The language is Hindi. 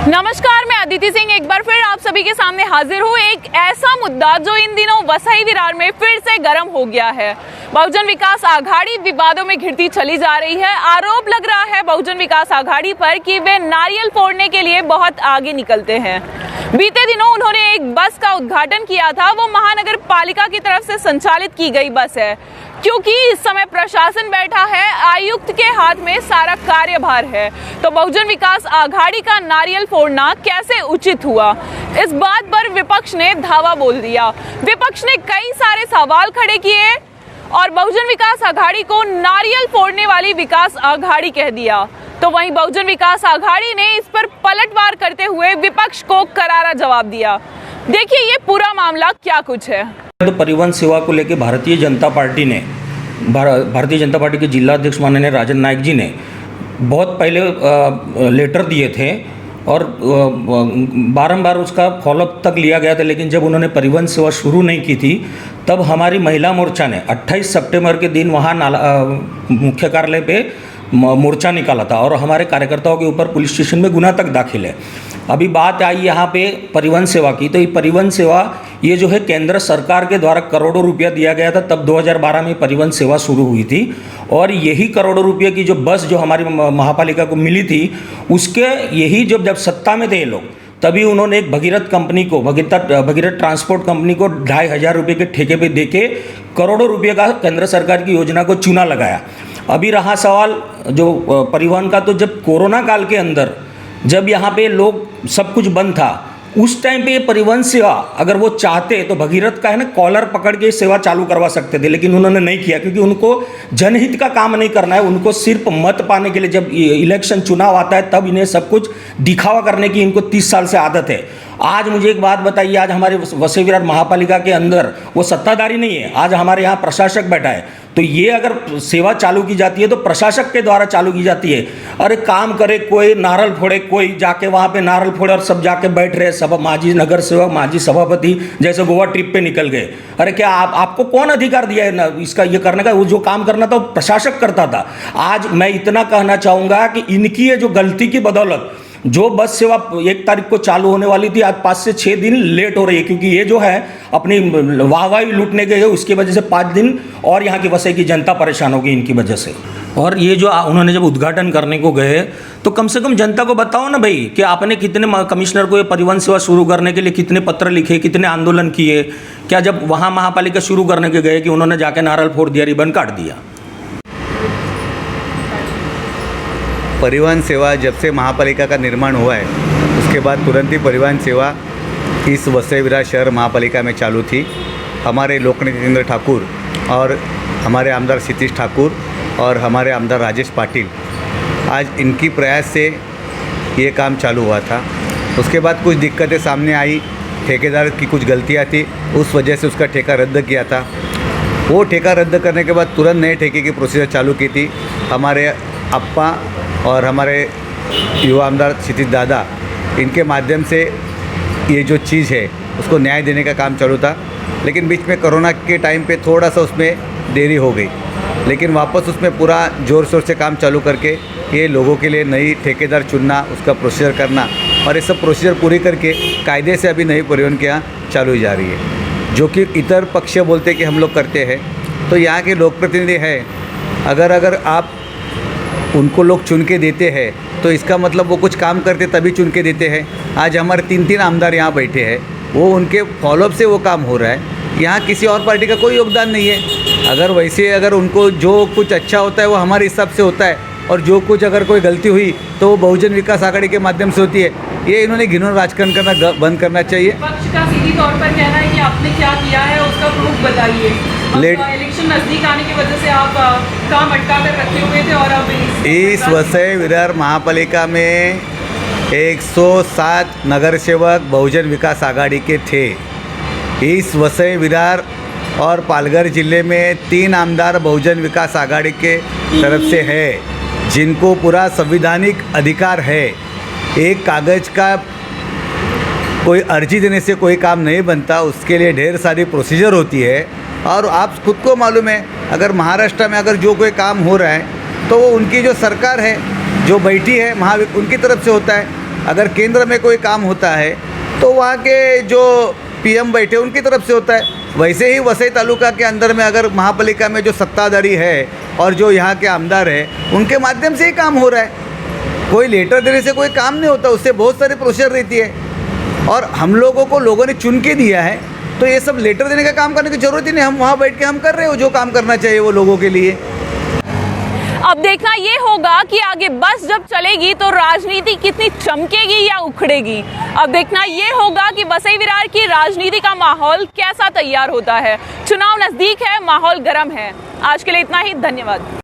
नमस्कार, मैं अदिति सिंह एक बार फिर आप सभी के सामने हाजिर हूँ। एक ऐसा मुद्दा जो इन दिनों वसई विरार में फिर से गर्म हो गया है। बहुजन विकास आघाड़ी विवादों में घिरती चली जा रही है। आरोप लग रहा है बहुजन विकास आघाड़ी पर कि वे नारियल फोड़ने के लिए बहुत आगे निकलते हैं। बीते दिनों उन्होंने एक बस का उद्घाटन किया था। वो महानगर पालिका की तरफ से संचालित की गई बस है, क्योंकि इस समय प्रशासन बैठा है, आयुक्त के हाथ में सारा कार्यभार है। तो बहुजन विकास आघाड़ी का नारियल फोड़ना कैसे उचित हुआ, इस बात पर विपक्ष ने धावा बोल दिया। विपक्ष ने कई सारे सवाल खड़े किए और बहुजन विकास आघाड़ी को नारियल फोड़ने वाली विकास आघाड़ी कह दिया। तो वहीं बहुजन विकास आघाड़ी ने इस पर पलटवार करते हुए विपक्ष को करारा जवाब दिया। देखिए ये पूरा मामला क्या कुछ है। तो परिवहन सेवा को लेकर भारतीय जनता पार्टी के जिला अध्यक्ष माननीय राजन नायक जी ने बहुत पहले लेटर दिए थे और बारंबार उसका फॉलोअप तक लिया गया था, लेकिन जब उन्होंने परिवहन सेवा शुरू नहीं की थी तब हमारी महिला मोर्चा ने 28 सितंबर के दिन वहाँ मुख्य कार्यालय पे मोर्चा निकाला था और हमारे कार्यकर्ताओं के ऊपर पुलिस स्टेशन में गुना तक दाखिल है। अभी बात आई यहाँ पे परिवहन सेवा की, तो ये परिवहन सेवा ये जो है केंद्र सरकार के द्वारा करोड़ों रुपया दिया गया था। तब 2012 में परिवहन सेवा शुरू हुई थी और यही करोड़ों रुपये की जो बस जो हमारी महापालिका को मिली थी, उसके यही जब सत्ता में थे ये लोग, तभी उन्होंने एक भगीरथ कंपनी को भगीरथ ट्रांसपोर्ट कंपनी को 2,500 रुपये के ठेके पे देके करोड़ों रुपये का केंद्र सरकार की योजना को चूना लगाया। अभी रहा सवाल जो परिवहन का, तो जब कोरोना काल के अंदर जब यहाँ पे लोग सब कुछ बंद था, उस टाइम पे ये परिवहन सेवा अगर वो चाहते तो भगीरथ का है ना कॉलर पकड़ के सेवा चालू करवा सकते थे, लेकिन उन्होंने नहीं किया क्योंकि उनको जनहित का काम नहीं करना है। उनको सिर्फ मत पाने के लिए, जब इलेक्शन चुनाव आता है तब इन्हें सब कुछ दिखावा करने की इनको 30 साल से आदत है। आज मुझे एक बात बताइए, आज हमारे वसई विरार महापालिका के अंदर वो सत्ताधारी नहीं है, आज हमारे यहाँ प्रशासक बैठा है। तो ये अगर सेवा चालू की जाती है तो प्रशासक के द्वारा चालू की जाती है। अरे काम करे कोई नारल फोड़े, कोई जाके वहाँ पे नारल फोड़े और सब जाके बैठ रहे, सब माजी नगर सेवक, माजी सभापति जैसे गोवा ट्रिप पे निकल गए। अरे क्या आपको कौन अधिकार दिया है ना इसका ये करने का? वो जो काम करना था वो प्रशासक करता था। आज मैं इतना कहना चाहूँगा कि इनकी ये जो गलती की बदौलत जो बस सेवा 1 तारीख को चालू होने वाली थी, आज 5 से 6 दिन लेट हो रही है, क्योंकि ये जो है अपनी वाहवाही लूटने गए, उसकी वजह से 5 दिन और यहाँ की वसई की जनता परेशान होगी इनकी वजह से। और ये जो उन्होंने जब उद्घाटन करने को गए तो कम से कम जनता को बताओ ना भाई कि आपने कितने कमिश्नर को ये परिवहन सेवा शुरू करने के लिए कितने पत्र लिखे, कितने आंदोलन किए। क्या जब वहाँ महापालिका शुरू करने के गए कि उन्होंने जाके नारल फोड़ दिया, रिबन काट दिया? परिवहन सेवा जब से महापालिका का निर्माण हुआ है उसके बाद तुरंत ही परिवहन सेवा इस वसई विरार शहर महापालिका में चालू थी। हमारे लोकनेता जितेंद्र ठाकुर और हमारे आमदार क्षितिज ठाकुर और हमारे आमदार राजेश पाटिल, आज इनकी प्रयास से ये काम चालू हुआ था। उसके बाद कुछ दिक्कतें सामने आई, ठेकेदार की कुछ गलतियाँ थी, उस वजह से उसका ठेका रद्द किया था। वो ठेका रद्द करने के बाद तुरंत नए ठेके की प्रोसीजर चालू की थी। हमारे अप्पा और हमारे युवा आमदार क्षितिज दादा, इनके माध्यम से ये जो चीज़ है उसको न्याय देने का काम चालू था। लेकिन बीच में कोरोना के टाइम पे थोड़ा सा उसमें देरी हो गई, लेकिन वापस उसमें पूरा ज़ोर शोर से काम चालू करके ये लोगों के लिए नई ठेकेदार चुनना, उसका प्रोसीजर करना और ये सब प्रोसीजर पूरी करके कायदे से अभी नई परिवहन के यहाँ चालू ही जा रही है, जो कि इतर पक्ष बोलते कि हम लोग करते हैं। तो यहाँ के लोक प्रतिनिधि है, अगर आप उनको लोग चुन के देते हैं तो इसका मतलब वो कुछ काम करते तभी चुन के देते हैं। आज हमारे 3 आमदार यहाँ बैठे हैं, वो उनके फॉलोअप से वो काम हो रहा है। यहाँ किसी और पार्टी का कोई योगदान नहीं है। अगर उनको जो कुछ अच्छा होता है वो हमारे हिसाब से होता है और जो कुछ अगर कोई गलती हुई तो वो बहुजन विकास आघाड़ी के माध्यम से होती है। ये इन्होंने घिनौना राजकारण करना बंद करना चाहिए। विपक्ष का सीधी तौर पर कहना है कि आपने क्या किया है उसका प्रूफ बताइए। इलेक्शन नजदीक आने की वजह से आप काम अटका कर रखे हुए थे और अब इस वसई विरार महापालिका में 107 नगर सेवक बहुजन विकास आघाड़ी के थे। इस वसई विरार और पालघर जिले में 3 आमदार बहुजन विकास आघाड़ी के तरफ से है, जिनको पूरा संवैधानिक अधिकार है। एक कागज़ का कोई अर्जी देने से कोई काम नहीं बनता, उसके लिए ढेर सारी प्रोसीजर होती है। और आप खुद को मालूम है, अगर महाराष्ट्र में अगर जो कोई काम हो रहा है तो वो उनकी जो सरकार है जो बैठी है उनकी तरफ से होता है। अगर केंद्र में कोई काम होता है तो वहाँ के जो पीएम बैठे उनकी तरफ से होता है। वैसे ही वसई तालुका के अंदर में अगर महापालिका में जो सत्ताधारी है और जो यहाँ के आमदार है उनके माध्यम से ही काम हो रहा है। कोई लेटर देने से कोई काम नहीं होता, उससे बहुत सारी प्रोसीजर रहती है। और हम लोगों को लोगों ने चुन के दिया है, तो ये सब लेटर देने का काम करने की ज़रूरत ही नहीं। हम वहाँ बैठ के हम कर रहे हो जो काम करना चाहिए वो लोगों के लिए। अब देखना ये होगा कि आगे बस जब चलेगी तो राजनीति कितनी चमकेगी या उखड़ेगी। अब देखना ये होगा कि वसई विरार की राजनीति का माहौल कैसा तैयार होता है। चुनाव नजदीक है, माहौल गर्म है। आज के लिए इतना ही, धन्यवाद।